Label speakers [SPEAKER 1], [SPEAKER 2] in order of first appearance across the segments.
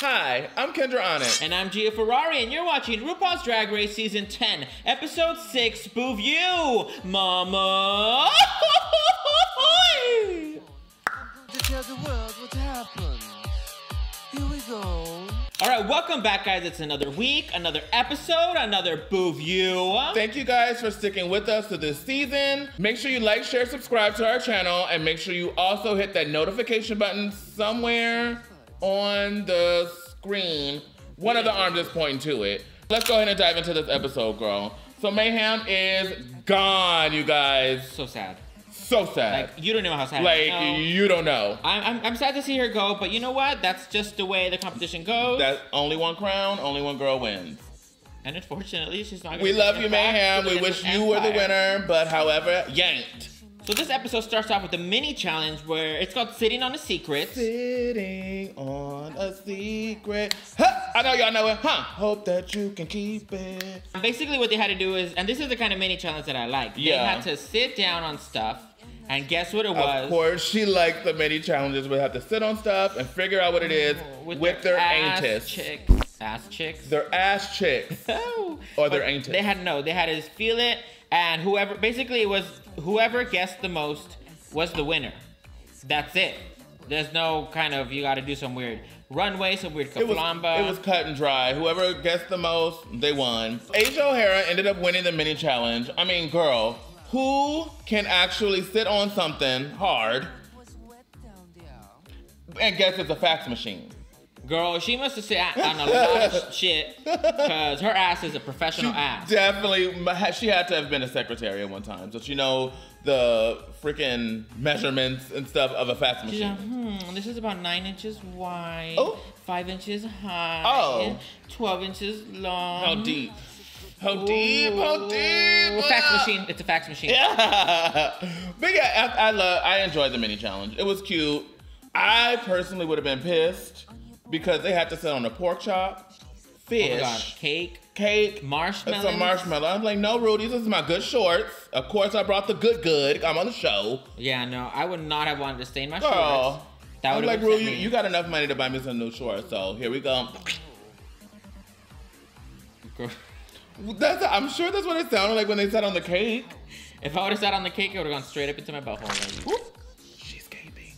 [SPEAKER 1] Hi, I'm Kendra Onixxx.
[SPEAKER 2] And I'm Gia Ferrari, and you're watching RuPaul's Drag Race Season 10, Episode 6, BOUview, Mama!
[SPEAKER 3] To tell the world what happened. Here we go.
[SPEAKER 2] Alright, welcome back, guys. It's another week, another episode, another BOUview.
[SPEAKER 1] Thank you guys for sticking with us to this season. Make sure you like, share, subscribe to our channel, and make sure you also hit that notification button somewhere on the screen. One of the arms is pointing to it. Let's go ahead and dive into this episode, girl. So Mayhem is gone, you guys.
[SPEAKER 2] So sad.
[SPEAKER 1] So sad.
[SPEAKER 2] Like, you don't know how sad.
[SPEAKER 1] Like, you don't know.
[SPEAKER 2] I'm sad to see her go, but you know what? That's just the way the competition goes.
[SPEAKER 1] That's only one crown, only one girl wins.
[SPEAKER 2] And unfortunately, she's not gonna
[SPEAKER 1] We love you, Mayhem. We wish you were the winner, but however, you ain't.
[SPEAKER 2] So this episode starts off with a mini challenge where it's called Sitting on a Secret.
[SPEAKER 1] Sitting on a secret. Huh, I know y'all know it, huh? Hope that you can keep it.
[SPEAKER 2] Basically what they had to do is, and this is the kind of mini challenge that I like.
[SPEAKER 1] Yeah.
[SPEAKER 2] They had to sit down on stuff, and guess what it was?
[SPEAKER 1] Of course, she liked the mini challenges. We have to sit on stuff and figure out what it is with their antis.
[SPEAKER 2] Ass chicks.
[SPEAKER 1] Their ass chicks. Or their antis.
[SPEAKER 2] They had to feel it, and whoever guessed the most was the winner. That's it. There's no kind of, you gotta do some weird runway, some weird kaflamba.
[SPEAKER 1] It was cut and dry. Whoever guessed the most, they won. Asia O'Hara ended up winning the mini challenge. I mean, girl, who can actually sit on something hard and guess it's a fax machine?
[SPEAKER 2] Girl, she must have sat on a lot of shit because her ass is a professional ass.
[SPEAKER 1] Definitely, she had to have been a secretary at one time, so she know the freaking measurements and stuff of a fax machine.
[SPEAKER 2] She's like, this is about 9 inches wide, 5 inches high, 12 inches long.
[SPEAKER 1] How deep? How deep? How deep?
[SPEAKER 2] Fax machine. It's a fax machine.
[SPEAKER 1] Yeah. But yeah, I enjoyed the mini challenge. It was cute. I personally would have been pissed because they had to sit on a pork chop, fish,
[SPEAKER 2] oh my God. Cake, marshmallows.
[SPEAKER 1] Some marshmallow. I'm like, no, Rudy, this is my good shorts. Of course, I brought the good. I'm on the show.
[SPEAKER 2] Yeah, no, I would not have wanted to stain my shorts. That
[SPEAKER 1] I'm
[SPEAKER 2] would
[SPEAKER 1] like,
[SPEAKER 2] have
[SPEAKER 1] Rudy, you got enough money to buy me some new shorts, so here we go. I'm sure that's what it sounded like when they sat on the cake.
[SPEAKER 2] If I would have sat on the cake, it would have gone straight up into my butthole. Like,
[SPEAKER 1] she's gaping.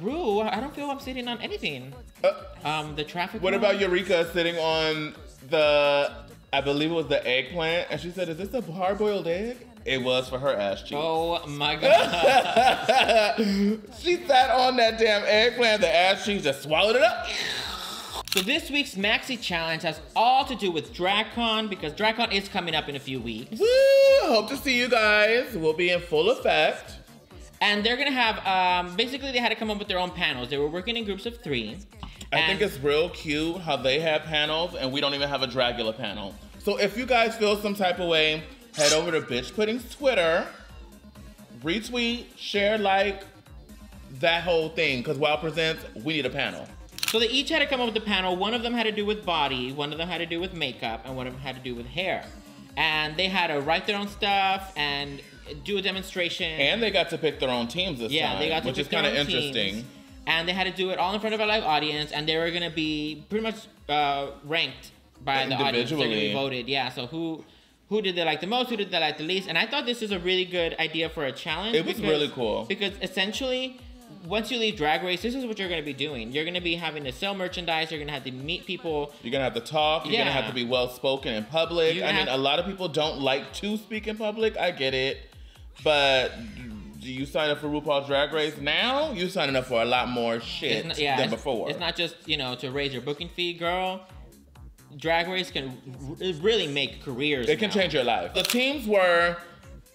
[SPEAKER 2] Rue, I don't feel I'm sitting on anything. The traffic.
[SPEAKER 1] What about Eureka sitting on the, I believe it was the eggplant, and she said, "Is this a hard-boiled egg?" It was for her ass cheeks.
[SPEAKER 2] Oh my God.
[SPEAKER 1] She sat on that damn eggplant, the ass cheeks just swallowed it up.
[SPEAKER 2] So this week's Maxi Challenge has all to do with DragCon because DragCon is coming up in a few weeks.
[SPEAKER 1] Woo! Hope to see you guys. We'll be in full effect.
[SPEAKER 2] And they're gonna have, basically they had to come up with their own panels. They were working in groups of 3.
[SPEAKER 1] I think it's real cute how they have panels and we don't even have a Dragula panel. So if you guys feel some type of way, head over to Bitch Pudding's Twitter, retweet, share, like, that whole thing. Because WOW Presents, we need a panel.
[SPEAKER 2] So they each had to come up with a panel. One of them had to do with body, one of them had to do with makeup, and one of them had to do with hair. And they had to write their own stuff and do a demonstration.
[SPEAKER 1] And they got to pick their own teams this time.
[SPEAKER 2] Yeah, they got to pick their own teams. Which is kind of interesting. And they had to do it all in front of a live audience, and they were gonna be pretty much ranked by the audience. They're gonna be voted. Yeah, so who did they like the most, who did they like the least? And I thought this was a really good idea for a challenge.
[SPEAKER 1] It was really cool.
[SPEAKER 2] Because essentially, once you leave Drag Race, this is what you're gonna be doing. You're gonna be having to sell merchandise, you're gonna have to meet people.
[SPEAKER 1] You're gonna have to talk, you're gonna have to be well-spoken in public. I mean, a lot of people don't like to speak in public, I get it. But do you sign up for RuPaul's Drag Race now? You're signing up for a lot more shit than before. It's
[SPEAKER 2] not just, to raise your booking fee, girl. Drag Race can really make careers.
[SPEAKER 1] It can change your life. The teams were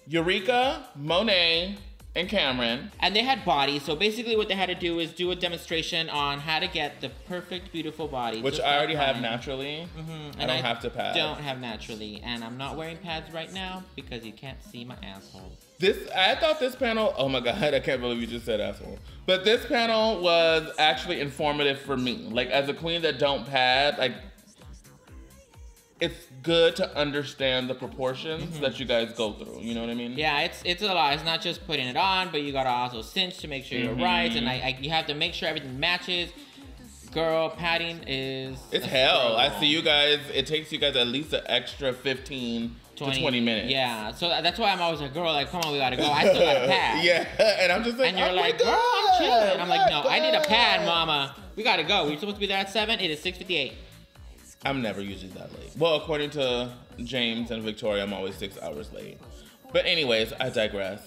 [SPEAKER 1] Eureka, Monet, and Cameron.
[SPEAKER 2] And they had bodies, so basically what they had to do is do a demonstration on how to get the perfect, beautiful body.
[SPEAKER 1] Which I already have naturally. I don't have to pads.
[SPEAKER 2] Don't have naturally, and I'm not wearing pads right now because you can't see my asshole.
[SPEAKER 1] I thought this panel, oh my God, I can't believe you just said asshole. But this panel was actually informative for me. Like, as a queen that don't pad, like, it's good to understand the proportions that you guys go through. You know what I mean?
[SPEAKER 2] Yeah, it's a lot. It's not just putting it on, but you gotta also cinch to make sure you're right, and you have to make sure everything matches. Girl, padding is...
[SPEAKER 1] It's hell. I see you guys. It takes you guys at least an extra 15 to 20 minutes.
[SPEAKER 2] Yeah. So that's why I'm always like, girl, like, come on, we gotta go. I still got a pad.
[SPEAKER 1] Yeah. And I'm just like,
[SPEAKER 2] and you're like, girl, I'm chilling. And I'm like, no, I need a pad, mama. We gotta go. We're supposed to be there at 7. It is 6:58.
[SPEAKER 1] I'm never usually that late. Well, according to James and Victoria, I'm always 6 hours late. But anyways, I digress.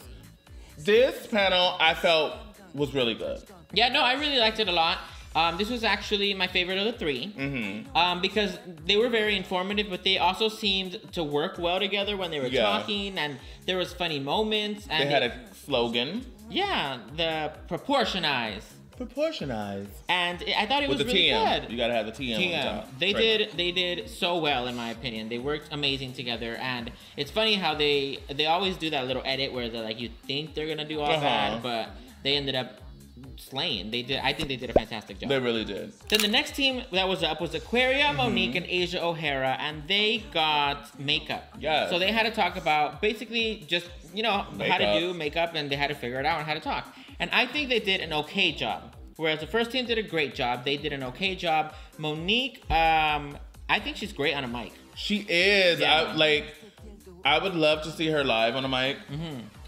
[SPEAKER 1] This panel I felt was really good.
[SPEAKER 2] Yeah, no, I really liked it a lot. This was actually my favorite of the 3. Because they were very informative, but they also seemed to work well together when they were talking, and there was funny moments. And
[SPEAKER 1] they had a slogan.
[SPEAKER 2] Yeah, the proportionize.
[SPEAKER 1] Proportionize.
[SPEAKER 2] And I thought it was really good.
[SPEAKER 1] You gotta have the TM on top.
[SPEAKER 2] They did so well, in my opinion. They worked amazing together, and it's funny how they always do that little edit where they're like, you think they're gonna do all bad, but they ended up slaying. I think they did a fantastic job.
[SPEAKER 1] They really did.
[SPEAKER 2] Then the next team that was up was Aquaria, Monique, and Asia O'Hara, and they got makeup.
[SPEAKER 1] Yeah.
[SPEAKER 2] So they had to talk about basically just, you know, how to do makeup, and they had to figure it out and how to talk. And I think they did an okay job. Whereas the first team did a great job, they did an okay job. Monique, I think she's great on a mic.
[SPEAKER 1] She is.
[SPEAKER 2] Yeah.
[SPEAKER 1] I would love to see her live on a mic,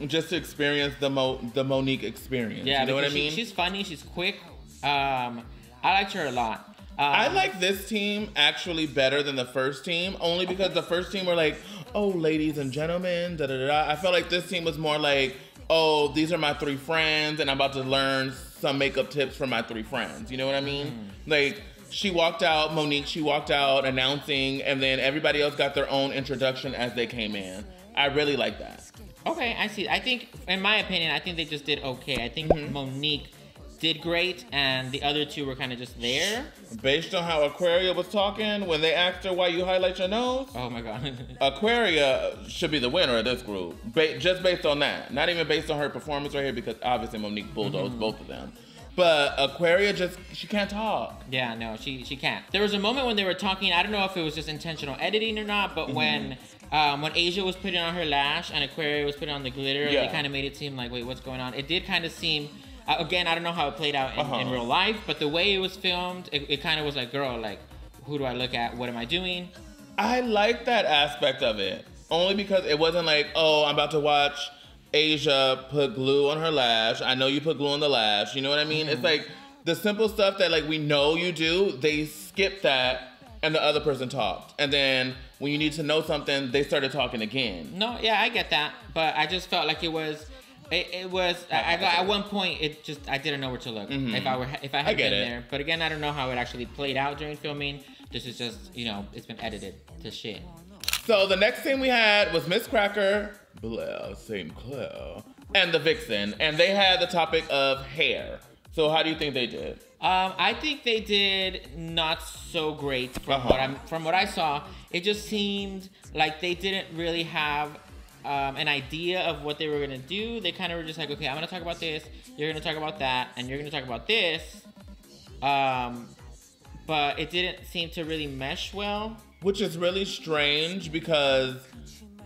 [SPEAKER 1] just to experience the Monique experience.
[SPEAKER 2] Yeah,
[SPEAKER 1] you know what I mean?
[SPEAKER 2] She's funny, she's quick. I liked her a lot.
[SPEAKER 1] I like this team actually better than the first team, only because the first team were like, oh, ladies and gentlemen, da da da. I felt like this team was more like, oh, these are my 3 friends, and I'm about to learn some makeup tips from my 3 friends. You know what I mean? Like, she walked out, Monique, she walked out announcing, and then everybody else got their own introduction as they came in. I really like that.
[SPEAKER 2] Okay, I see. I think, in my opinion, I think they just did okay. I think Monique did great, and the other 2 were kind of just there.
[SPEAKER 1] Based on how Aquaria was talking, when they asked her why you highlight your nose,
[SPEAKER 2] oh my god,
[SPEAKER 1] Aquaria should be the winner of this group. Just based on that, not even based on her performance right here, because obviously Monique bulldozed both of them. But Aquaria she can't talk.
[SPEAKER 2] Yeah, no, she can't. There was a moment when they were talking, I don't know if it was just intentional editing or not, but when Asia was putting on her lash and Aquaria was putting on the glitter, it kind of made it seem like, wait, what's going on? It did kind of seem, again, I don't know how it played out in real life, but the way it was filmed, it kind of was like, girl, like, who do I look at? What am I doing?
[SPEAKER 1] I like that aspect of it. Only because it wasn't like, oh, I'm about to watch Asia put glue on her lash. I know you put glue on the lash. You know what I mean? It's like the simple stuff that like we know you do, they skipped that and the other person talked. And then when you need to know something, they started talking again.
[SPEAKER 2] No, yeah, I get that. But I just felt like it was at one point I didn't know where to look if I had been there. But again, I don't know how it actually played out during filming. This is just, you know, it's been edited to shit.
[SPEAKER 1] So the next thing we had was Miss Cracker, Blair St. Clair, and the Vixen, and they had the topic of hair. So how do you think they did?
[SPEAKER 2] I think they did not so great from what I saw. It just seemed like they didn't really have an idea of what they were gonna do. They kind of were just like, okay, I'm gonna talk about this, you're gonna talk about that, and you're gonna talk about this. But it didn't seem to really mesh well.
[SPEAKER 1] Which is really strange because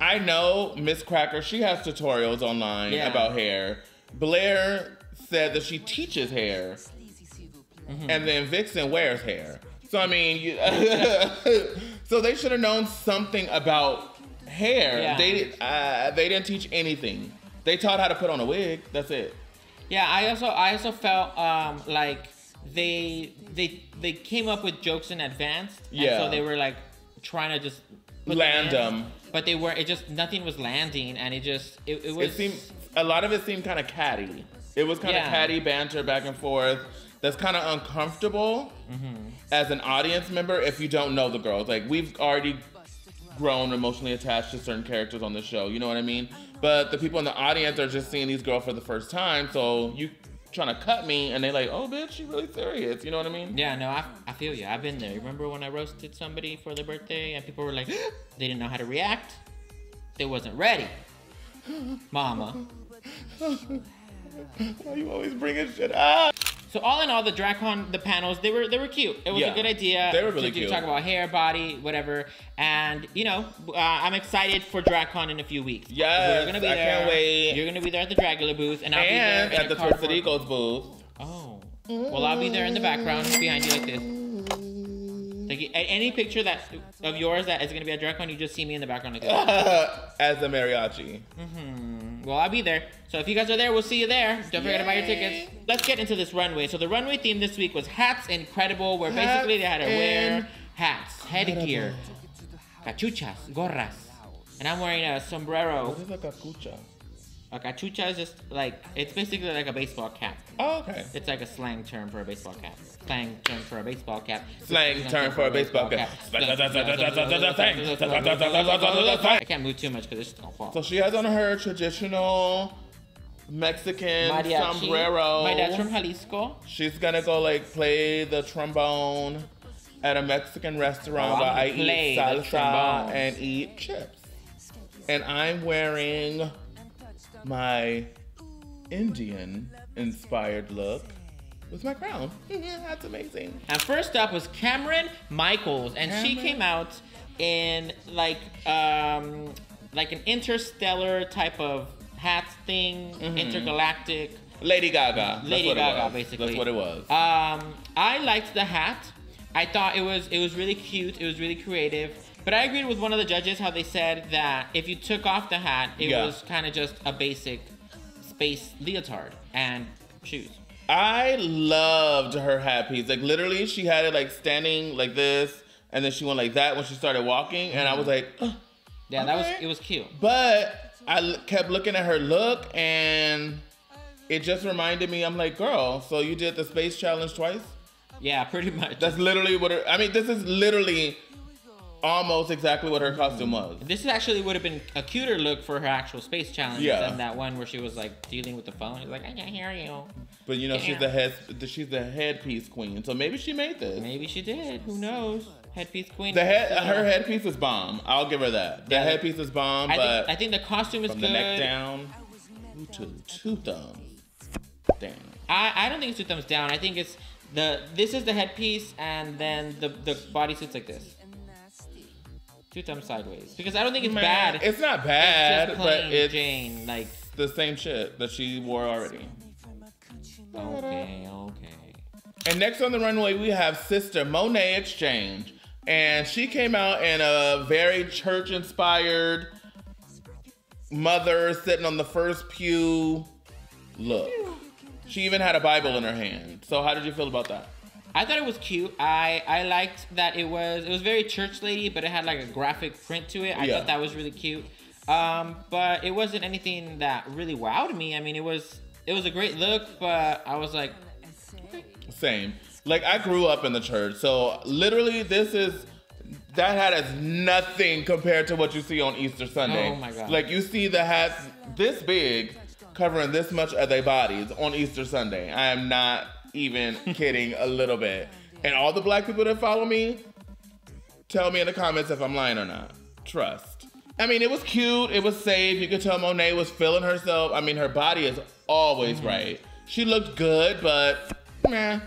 [SPEAKER 1] I know Miss Cracker, she has tutorials online about hair. Blair said that she teaches hair. And then Vixen wears hair. So I mean, so they should have known something about hair. Yeah. They didn't teach anything. They taught how to put on a wig. That's it.
[SPEAKER 2] Yeah, I also felt like they came up with jokes in advance.
[SPEAKER 1] Yeah.
[SPEAKER 2] And so they were like trying to just
[SPEAKER 1] land them.
[SPEAKER 2] But they were, nothing was landing, and it was.
[SPEAKER 1] It seemed, a lot of it seemed kind of catty. It was kind of catty banter back and forth. That's kind of uncomfortable as an audience member if you don't know the girls. Like, we've already grown emotionally attached to certain characters on the show, you know what I mean? But the people in the audience are just seeing these girls for the first time, so you trying to cut me, and they're like, oh, bitch, she's really serious, you know what I mean?
[SPEAKER 2] Yeah, no, I feel you. I've been there. Remember when I roasted somebody for their birthday, and people were like, they didn't know how to react? They wasn't ready. Mama.
[SPEAKER 1] Why you always bringing shit up?
[SPEAKER 2] So all in all, the DragCon, the panels, they were cute. It was a good idea.
[SPEAKER 1] They were really cute.
[SPEAKER 2] To talk about hair, body, whatever. And, you know, I'm excited for DragCon in a few weeks.
[SPEAKER 1] Yes,
[SPEAKER 2] we're gonna be
[SPEAKER 1] I
[SPEAKER 2] there.
[SPEAKER 1] Can't wait.
[SPEAKER 2] You're going to be there at the Dragula booth. And I'll be there
[SPEAKER 1] at the Twisted Eagles booth.
[SPEAKER 2] Oh. Well, I'll be there in the background behind you like this. Like any picture of yours that is going to be a drag queen, you just see me in the background like this.
[SPEAKER 1] As a mariachi.
[SPEAKER 2] Well, I'll be there. So if you guys are there, we'll see you there. Don't forget to buy your tickets. Let's get into this runway. So the runway theme this week was hats incredible, where basically they had to wear hats, headgear, cachuchas, gorras. And I'm wearing a sombrero.
[SPEAKER 1] What is a cachucha?
[SPEAKER 2] A cachucha is just like, it's basically like a baseball cap.
[SPEAKER 1] Oh, okay.
[SPEAKER 2] It's like a slang term for a baseball cap. Slang term for a baseball cap.
[SPEAKER 1] Slang term for a baseball cap.
[SPEAKER 2] I can't move too much because it's just gonna fall.
[SPEAKER 1] So she has on her traditional Mexican sombrero.
[SPEAKER 2] My dad's from Jalisco.
[SPEAKER 1] She's gonna go like play the trombone at a Mexican restaurant while I eat salsa and eat chips. And I'm wearing my Indian-inspired look with my crown. Yeah, that's amazing.
[SPEAKER 2] And first up was Cameron Michaels, and she came out in like an interstellar type of hat thing, intergalactic.
[SPEAKER 1] Lady Gaga.
[SPEAKER 2] Lady Gaga, basically.
[SPEAKER 1] That's what it was.
[SPEAKER 2] I liked the hat. I thought it was really cute. It was really creative. But I agreed with one of the judges how they said that if you took off the hat, it was kind of just a basic space leotard and shoes.
[SPEAKER 1] I loved her hat piece. Like literally, she had it like standing like this, and then she went like that when she started walking, and I was like, oh,
[SPEAKER 2] yeah,
[SPEAKER 1] okay.
[SPEAKER 2] it was cute.
[SPEAKER 1] But I kept looking at her look, and it just reminded me. I'm like, girl, so you did the space challenge twice?
[SPEAKER 2] Yeah, pretty much.
[SPEAKER 1] That's literally what I mean, this is literally almost exactly what her costume was.
[SPEAKER 2] This actually would have been a cuter look for her actual space challenge than that one where she was like dealing with the phone. She's like, I can't hear you.
[SPEAKER 1] But you know, she's the headpiece queen, so maybe she made this.
[SPEAKER 2] Maybe she did. Who knows? Headpiece queen.
[SPEAKER 1] Her headpiece is bomb. I'll give her that. The headpiece is bomb, but
[SPEAKER 2] I think the costume is
[SPEAKER 1] from
[SPEAKER 2] good.
[SPEAKER 1] the neck down, two thumbs. Damn.
[SPEAKER 2] I don't think it's two thumbs down. I think it's this is the headpiece, and then the bodysuit's like this. Two thumbs sideways. Because I don't think it's bad.
[SPEAKER 1] It's not bad,
[SPEAKER 2] it's just
[SPEAKER 1] but it's
[SPEAKER 2] Jane, like
[SPEAKER 1] the same shit that she wore already.
[SPEAKER 2] Okay.
[SPEAKER 1] And next on the runway, we have Sister Monet Exchange. And she came out in a very church-inspired mother sitting on the first pew look. She even had a Bible in her hand. So how did you feel about that?
[SPEAKER 2] I thought it was cute. I liked that it was very church lady, but it had like a graphic print to it. I thought that was really cute. But it wasn't anything that really wowed me. I mean, it was a great look, but I was like, okay.
[SPEAKER 1] Same. Like, I grew up in the church, so literally that hat is nothing compared to what you see on Easter Sunday.
[SPEAKER 2] Oh my God.
[SPEAKER 1] Like, you see the hats this big covering this much of their bodies on Easter Sunday. I am not even kidding a little bit. And all the black people that follow me, tell me in the comments if I'm lying or not. Trust. I mean, it was cute. It was safe. You could tell Monet was feeling herself. I mean, her body is always right. She looked good, but meh.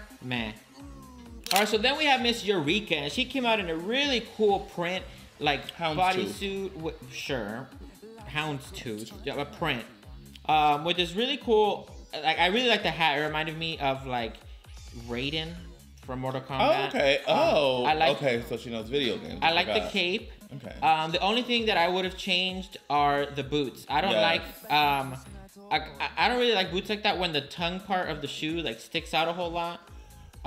[SPEAKER 2] All right, so then we have Miss Eureka, and she came out in a really cool print, like bodysuit. Sure, houndstooth, a print, with this really cool. Like, I really like the hat. It reminded me of like Raiden from Mortal Kombat.
[SPEAKER 1] Oh, okay.
[SPEAKER 2] Okay,
[SPEAKER 1] so she knows video games.
[SPEAKER 2] I like the cape.
[SPEAKER 1] Okay.
[SPEAKER 2] The only thing that I would have changed are the boots. I don't like. I don't really like boots like that when the tongue part of the shoe like sticks out a whole lot.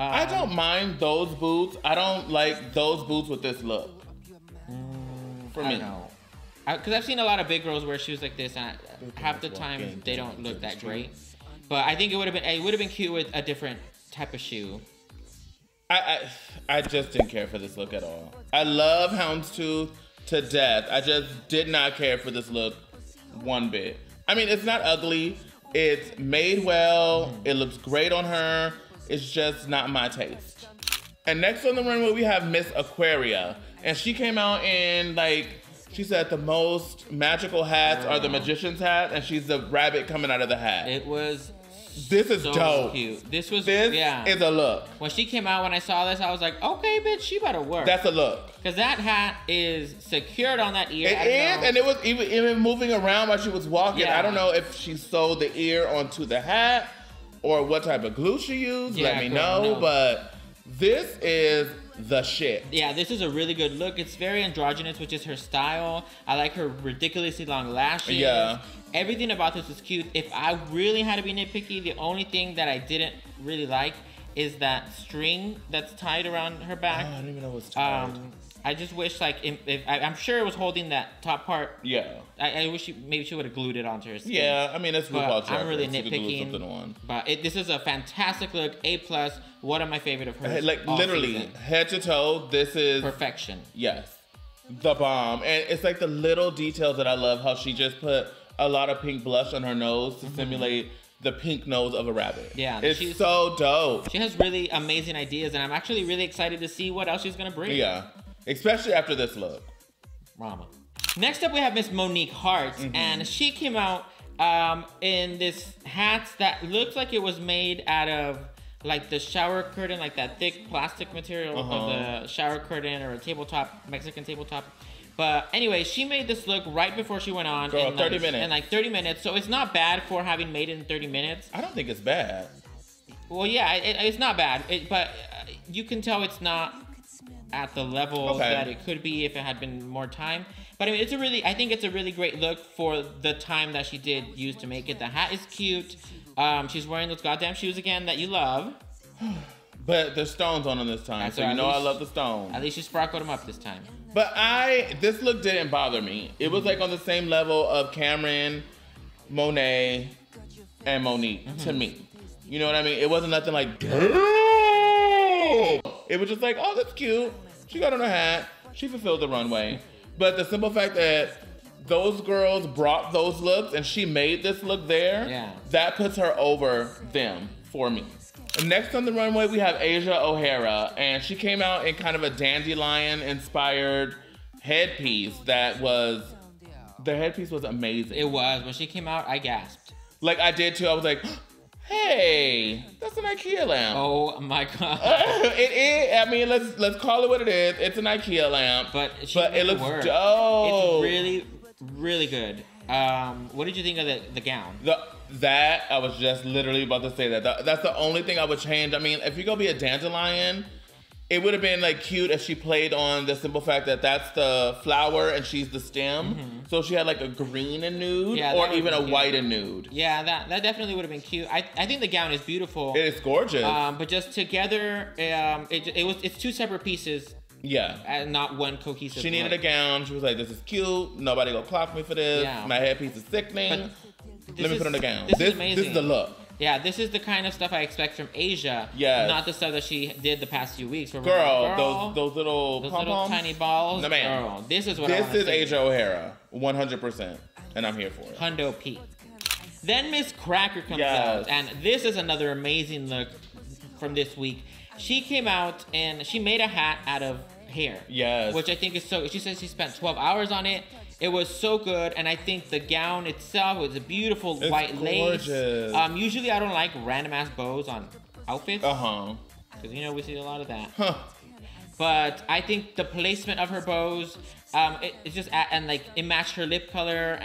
[SPEAKER 1] I don't mind those boots. I don't like those boots with this look. For me.
[SPEAKER 2] I don't know. Because I've seen a lot of big girls wear shoes like this, and half the time they don't look that great. But I think it would have been cute with a different type of shoe.
[SPEAKER 1] I just didn't care for this look at all. I love houndstooth to death. I just did not care for this look one bit. I mean, it's not ugly. It's made well. It looks great on her. It's just not my taste. And next on the runway, we have Miss Aquaria. And she came out in, like, she said the most magical hats are the magician's hat, and she's the rabbit coming out of the hat. This is so dope.
[SPEAKER 2] Cute. This is
[SPEAKER 1] a look.
[SPEAKER 2] When she came out, when I saw this, I was like, okay, bitch, she better work.
[SPEAKER 1] That's a look.
[SPEAKER 2] Because that hat is secured on that ear.
[SPEAKER 1] It is, and it was even moving around while she was walking.
[SPEAKER 2] Yeah.
[SPEAKER 1] I don't know if she sewed the ear onto the hat or what type of glue she used,
[SPEAKER 2] Yeah,
[SPEAKER 1] let me
[SPEAKER 2] girl,
[SPEAKER 1] know.
[SPEAKER 2] no.
[SPEAKER 1] But this is the shit.
[SPEAKER 2] Yeah, this is a really good look. It's very androgynous, which is her style. I like her ridiculously long lashes.
[SPEAKER 1] Yeah.
[SPEAKER 2] Everything about this is cute. If I really had to be nitpicky, the only thing that I didn't really like is that string that's tied around her back.
[SPEAKER 1] Oh, I don't even know what's tied.
[SPEAKER 2] I just wish, like, I'm sure it was holding that top part.
[SPEAKER 1] Yeah.
[SPEAKER 2] I wish maybe she would have glued it onto her skin.
[SPEAKER 1] Yeah, I mean, it's RuPaul Chapter.
[SPEAKER 2] I'm really
[SPEAKER 1] so
[SPEAKER 2] nitpicking. But this is a fantastic look. A+. One of my favorite of hers.
[SPEAKER 1] Like, literally,
[SPEAKER 2] season.
[SPEAKER 1] head to toe, this is...
[SPEAKER 2] perfection.
[SPEAKER 1] Yes. The bomb. And it's like the little details that I love, how she just put a lot of pink blush on her nose to simulate the pink nose of a rabbit.
[SPEAKER 2] Yeah.
[SPEAKER 1] It's so dope.
[SPEAKER 2] She has really amazing ideas, and I'm actually really excited to see what else she's going to bring.
[SPEAKER 1] Yeah. Especially after this look.
[SPEAKER 2] Mama. Next up, we have Miss Monique Hart, and she came out in this hat that looks like it was made out of like the shower curtain, like that thick plastic material of the shower curtain or a tabletop, Mexican tabletop. But anyway, she made this look right before she went on.
[SPEAKER 1] Girl,
[SPEAKER 2] in
[SPEAKER 1] 30 minutes.
[SPEAKER 2] In like 30 minutes. So it's not bad for having made it in 30 minutes.
[SPEAKER 1] I don't think it's bad.
[SPEAKER 2] Well, yeah, it's not bad. But you can tell it's not at the level that it could be if it had been more time. But I mean, I think it's a really great look for the time that she did use to make it. The hat is cute. She's wearing those goddamn shoes again that you love.
[SPEAKER 1] But there's stones on them this time, so you know I love the stones.
[SPEAKER 2] At least she sparkled them up this time.
[SPEAKER 1] But this look didn't bother me. It was like on the same level of Cameron, Monet, and Monique to me. You know what I mean? It wasn't nothing like, it was just like, oh, that's cute. She got on her hat. She fulfilled the runway. But the simple fact that those girls brought those looks and she made this look there, that puts her over them for me. Next on the runway, we have Asia O'Hara, and she came out in kind of a dandelion-inspired headpiece that was, the headpiece was amazing.
[SPEAKER 2] It was. When she came out, I gasped.
[SPEAKER 1] Like, I did too. I was like, hey, that's an IKEA lamp.
[SPEAKER 2] Oh my God.
[SPEAKER 1] It is. I mean, let's call it what it is. It's an IKEA lamp.
[SPEAKER 2] But
[SPEAKER 1] it looks dope.
[SPEAKER 2] It's really, really good. What did you think of the gown?
[SPEAKER 1] That, I was just literally about to say that. That's the only thing I would change. I mean, if you're going to be a dandelion, it would have been like cute if she played on the simple fact that that's the flower and she's the stem. So she had like a green and nude, or even a white and nude. Yeah,
[SPEAKER 2] that definitely would have been cute. I think the gown is beautiful.
[SPEAKER 1] It is gorgeous.
[SPEAKER 2] But just together, it's two separate pieces.
[SPEAKER 1] Yeah.
[SPEAKER 2] And not one cohesive
[SPEAKER 1] She needed a gown. She was like, this is cute. Nobody gonna clock me for this.
[SPEAKER 2] Yeah.
[SPEAKER 1] My headpiece is sickening. Let me put on the gown.
[SPEAKER 2] This is amazing.
[SPEAKER 1] This is the look.
[SPEAKER 2] Yeah, this is the kind of stuff I expect from Asia.
[SPEAKER 1] Yes.
[SPEAKER 2] Not the stuff that she did the past few weeks.
[SPEAKER 1] Girl, those little
[SPEAKER 2] tiny balls.
[SPEAKER 1] No, man.
[SPEAKER 2] Girl, this is what I want to see.
[SPEAKER 1] This is Asia O'Hara, 100%. And I'm here for it.
[SPEAKER 2] Hundo P. Then Miss Cracker comes out. And this is another amazing look from this week. She came out and she made a hat out of hair.
[SPEAKER 1] Yes.
[SPEAKER 2] Which I think is so, she says she spent 12 hours on it. It was so good, and I think the gown itself was a beautiful white lace. Usually I don't like random ass bows on outfits. Because you know we see a lot of that. But I think the placement of her bows, it just and like it matched her lip color.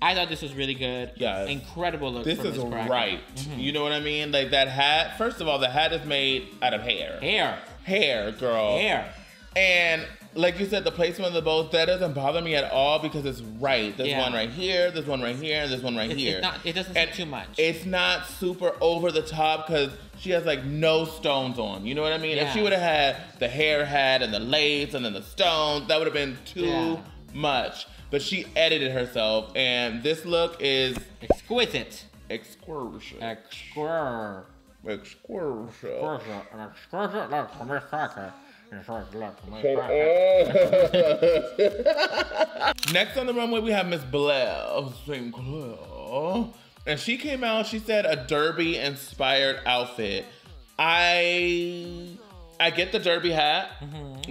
[SPEAKER 2] I thought this was really good. Yeah. Incredible look.
[SPEAKER 1] This is right. You know what I mean? Like that hat. First of all, the hat is made out of hair. Hair, girl.
[SPEAKER 2] Hair.
[SPEAKER 1] And like you said, the placement of the bows, that doesn't bother me at all because it's right. There's one right here, there's one right here, and there's one right here.
[SPEAKER 2] It doesn't seem too much.
[SPEAKER 1] It's not super over the top because she has like no stones on. You know what I mean? If she would have had the hair hat and the lace and then the stones, that would have been too much. But she edited herself, and this look is
[SPEAKER 2] exquisite.
[SPEAKER 1] Exquisite. Next on the runway, we have Miss Blair of St. Clair. And she came out, she said a derby-inspired outfit. I get the derby hat,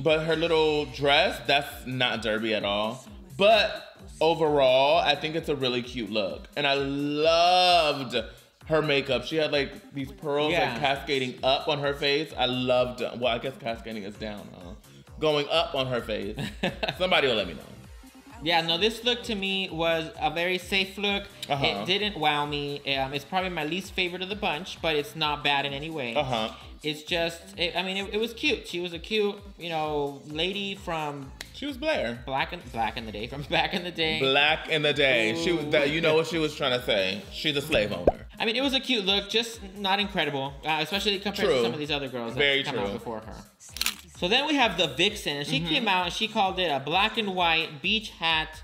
[SPEAKER 1] but her little dress, that's not derby at all. But overall, I think it's a really cute look. And I loved her makeup. She had like these pearls like cascading up on her face. I loved, well, I guess cascading is down, going up on her face. Somebody will let me know.
[SPEAKER 2] Yeah, no, this look to me was a very safe look. It didn't wow me. It's probably my least favorite of the bunch, but it's not bad in any way. It's just, it was cute. She was a cute, lady from...
[SPEAKER 1] She was Blair.
[SPEAKER 2] Black in the day, from back in the day.
[SPEAKER 1] Black in the day. Ooh. She was that. You know what she was trying to say. She's a slave owner.
[SPEAKER 2] I mean, it was a cute look, just not incredible, especially compared to some of these other girls that come out before her. So then we have the Vixen, and she came out and she called it a black and white beach hat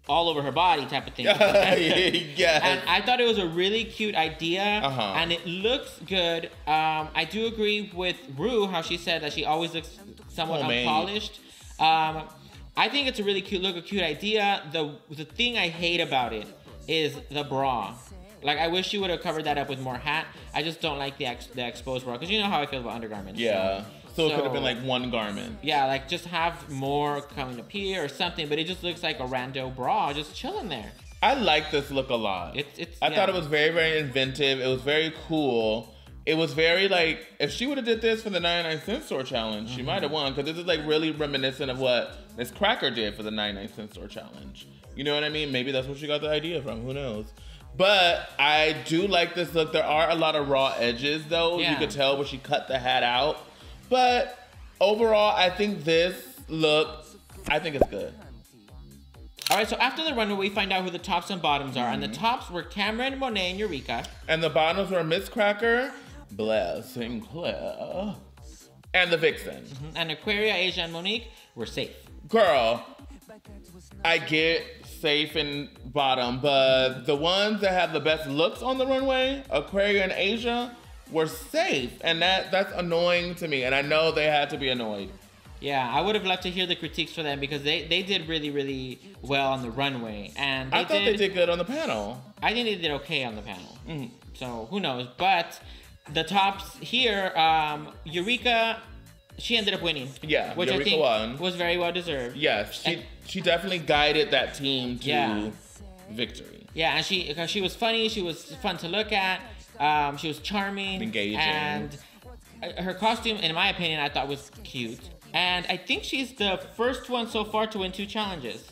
[SPEAKER 2] all over her body type of thing.
[SPEAKER 1] Yes.
[SPEAKER 2] And I thought it was a really cute idea, and it looks good. I do agree with Ru, how she said that she always looks somewhat unpolished. I think it's a really cute look, a cute idea. The thing I hate about it is the bra. Like, I wish she would have covered that up with more hat. I just don't like the exposed bra, because you know how I feel about undergarments.
[SPEAKER 1] Yeah. So it could have been like one garment.
[SPEAKER 2] Yeah, like just have more coming up here or something, but it just looks like a rando bra just chilling there.
[SPEAKER 1] I like this look a lot. I thought it was very, very inventive. It was very cool. It was very like, if she would have did this for the 99-cent store challenge, she might have won, because this is like really reminiscent of what Miss Cracker did for the 99-cent store challenge. You know what I mean? Maybe that's where she got the idea from. Who knows? But I do like this look. There are a lot of raw edges though. You could tell where she cut the hat out. But overall, I think this look, I think it's good.
[SPEAKER 2] All right, so after the runway, we find out who the tops and bottoms are. And the tops were Cameron, Monet, and Eureka.
[SPEAKER 1] And the bottoms were Miss Cracker, Blair Sinclair, and the Vixen.
[SPEAKER 2] And Aquaria, Asia, and Monique were safe.
[SPEAKER 1] Girl, I get safe and bottom, but the ones that have the best looks on the runway, Aquaria and Asia, were safe, and that's annoying to me, and I know they had to be annoyed.
[SPEAKER 2] Yeah, I would have loved to hear the critiques for them, because they did really, really well on the runway, and
[SPEAKER 1] I thought they did good on the panel.
[SPEAKER 2] I think they did okay on the panel. So who knows? But the tops here, Eureka, she ended up winning. Yeah, which Eureka I think won. Was very well deserved.
[SPEAKER 1] Yes, she definitely guided that team to victory.
[SPEAKER 2] Yeah, and she was funny. She was fun to look at. She was charming,
[SPEAKER 1] engaging,
[SPEAKER 2] and her costume, in my opinion, I thought was cute. And I think she's the first one so far to win 2 challenges.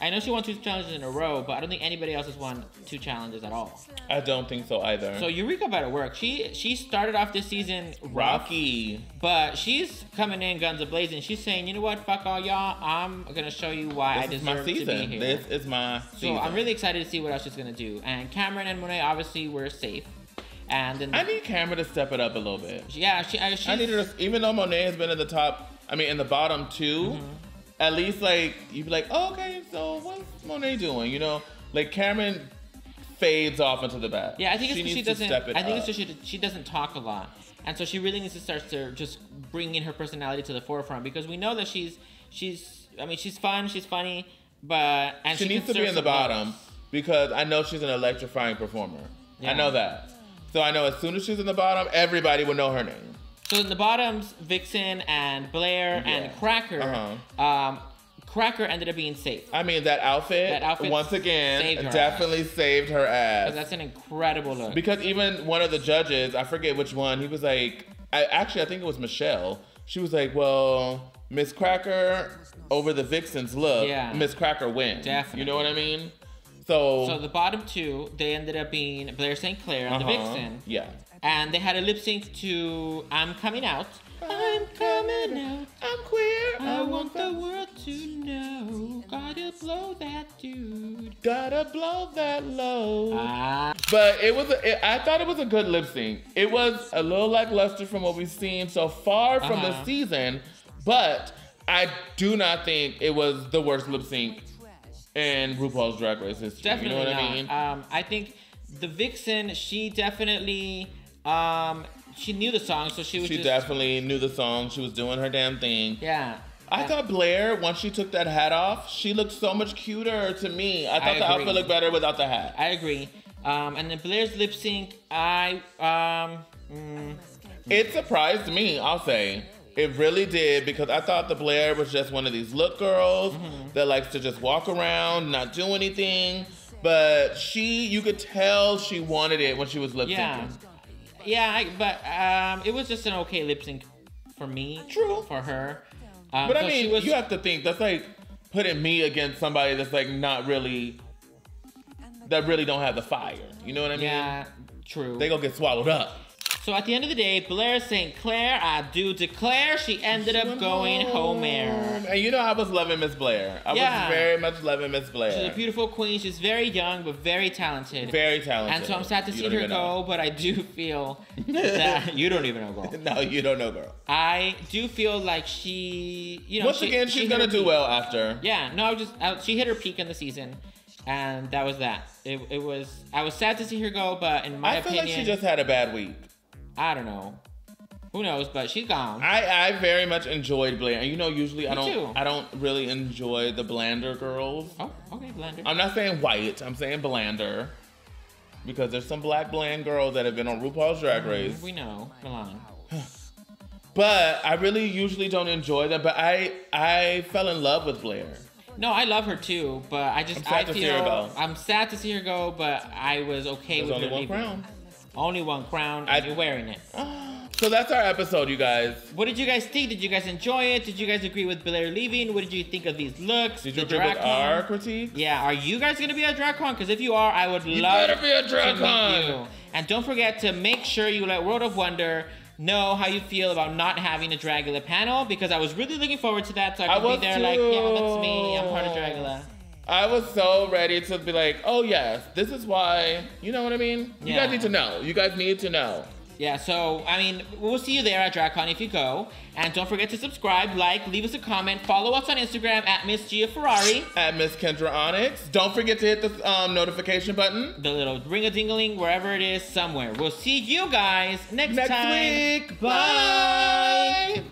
[SPEAKER 2] I know she won 2 challenges in a row, but I don't think anybody else has won 2 challenges at all.
[SPEAKER 1] I don't think so either.
[SPEAKER 2] So Eureka better work. She started off this season rocky, but she's coming in guns a-blazing. She's saying, you know what, fuck all y'all. I'm gonna show you why I deserve to be here.
[SPEAKER 1] This is my season.
[SPEAKER 2] So I'm really excited to see what else she's gonna do. And Cameron and Monet obviously were safe. And then
[SPEAKER 1] I need Cameron to step it up a little bit.
[SPEAKER 2] Yeah,
[SPEAKER 1] I need her to, even though Monet has been in the top, in the bottom 2, at least like you'd be like, oh, okay, so what's Monet doing? You know, like Cameron fades off into the back.
[SPEAKER 2] Yeah, I think it's because she doesn't. I think it's just she doesn't talk a lot, and so she really needs to start to just bring in her personality to the forefront, because we know that she's fun, she's funny, but she needs to be in the bottom
[SPEAKER 1] because I know she's an electrifying performer. Yeah. I know that. So I know as soon as she's in the bottom, everybody will know her name.
[SPEAKER 2] So in the bottoms, Vixen and Blair and Cracker, Cracker ended up being safe.
[SPEAKER 1] I mean, that outfit once again, definitely saved her ass.
[SPEAKER 2] That's an incredible look.
[SPEAKER 1] Because even one of the judges, I forget which one, he was like, I think it was Michelle. She was like, well, Miss Cracker over the Vixen's look, Miss Cracker wins.
[SPEAKER 2] Definitely.
[SPEAKER 1] You know what I mean? So
[SPEAKER 2] the bottom 2, they ended up being Blair St. Clair and the Vixen.
[SPEAKER 1] Yeah.
[SPEAKER 2] And they had a lip sync to I'm Coming Out. I'm coming out.
[SPEAKER 1] I'm queer.
[SPEAKER 2] I want the world to know. Gotta blow that dude.
[SPEAKER 1] Gotta blow that load. But I thought it was a good lip sync. It was a little lackluster from what we've seen so far from the season, but I do not think it was the worst lip sync in RuPaul's Drag Race history.
[SPEAKER 2] Definitely
[SPEAKER 1] you know what I mean?
[SPEAKER 2] I think the Vixen, she definitely, she knew the song, so she
[SPEAKER 1] definitely knew the song. She was doing her damn thing.
[SPEAKER 2] Yeah.
[SPEAKER 1] I thought Blair, once she took that hat off, she looked so much cuter to me. I thought the outfit looked better without the hat.
[SPEAKER 2] I agree. And then Blair's lip sync,
[SPEAKER 1] it surprised me, I'll say. It really did, because I thought the Blair was just one of these look girls that likes to just walk around, not do anything. But you could tell she wanted it when she was lip syncing.
[SPEAKER 2] But it was just an okay lip sync for me.
[SPEAKER 1] True.
[SPEAKER 2] For her.
[SPEAKER 1] But I mean, you have to think, that's like putting me against somebody that's like not really, that really don't have the fire. You know what I mean?
[SPEAKER 2] Yeah, true.
[SPEAKER 1] They gonna get swallowed up.
[SPEAKER 2] So at the end of the day, Blair St. Clair, I do declare, she ended up going home.
[SPEAKER 1] And you know, I was loving Miss Blair. I was very much loving Miss Blair.
[SPEAKER 2] She's a beautiful queen. She's very young, but very talented.
[SPEAKER 1] Very talented.
[SPEAKER 2] And so I'm sad to see her go, but I do feel that... You don't even know, girl.
[SPEAKER 1] No, you don't know, girl.
[SPEAKER 2] I do feel like she... You know,
[SPEAKER 1] once again, she's going to do well after.
[SPEAKER 2] Yeah, no, she hit her peak in the season. And that was that. It was... I was sad to see her go, but in my opinion...
[SPEAKER 1] I feel like she just had a bad week.
[SPEAKER 2] I don't know. Who knows? But she's gone.
[SPEAKER 1] I very much enjoyed Blair, and you know, usually I don't really enjoy the blander girls.
[SPEAKER 2] Oh, okay, blander.
[SPEAKER 1] I'm not saying white. I'm saying blander, because there's some black bland girls that have been on RuPaul's Drag Race.
[SPEAKER 2] We know, Milan.
[SPEAKER 1] But I really usually don't enjoy them. But I fell in love with Blair.
[SPEAKER 2] No, I love her too, but I'm sad to see her go. But I was okay with her leaving.
[SPEAKER 1] Only one crown.
[SPEAKER 2] Only one crown, and you're wearing it.
[SPEAKER 1] So that's our episode, you guys.
[SPEAKER 2] What did you guys think? Did you guys enjoy it? Did you guys agree with Blair leaving? What did you think of these looks?
[SPEAKER 1] Did you agree with our critique?
[SPEAKER 2] Yeah, are you guys going to be at DragCon? Because if you are, I would love
[SPEAKER 1] better be at DragCon.
[SPEAKER 2] And don't forget to make sure you let World of Wonder know how you feel about not having a Dragula panel, because I was really looking forward to that, so I could be there like, yeah, that's me, I'm part of Dragula.
[SPEAKER 1] I was so ready to be like, oh yes, this is why, you know what I mean? You guys need to know. You guys need to know.
[SPEAKER 2] Yeah, so, I mean, we'll see you there at DragCon if you go. And don't forget to subscribe, like, leave us a comment, follow us on Instagram at Miss Gia Ferrari.
[SPEAKER 1] At Miss Kendra Onixxx. Don't forget to hit the notification button.
[SPEAKER 2] The little ring-a-ding-a-ling, wherever it is, somewhere. We'll see you guys next time.
[SPEAKER 1] Next week. Bye.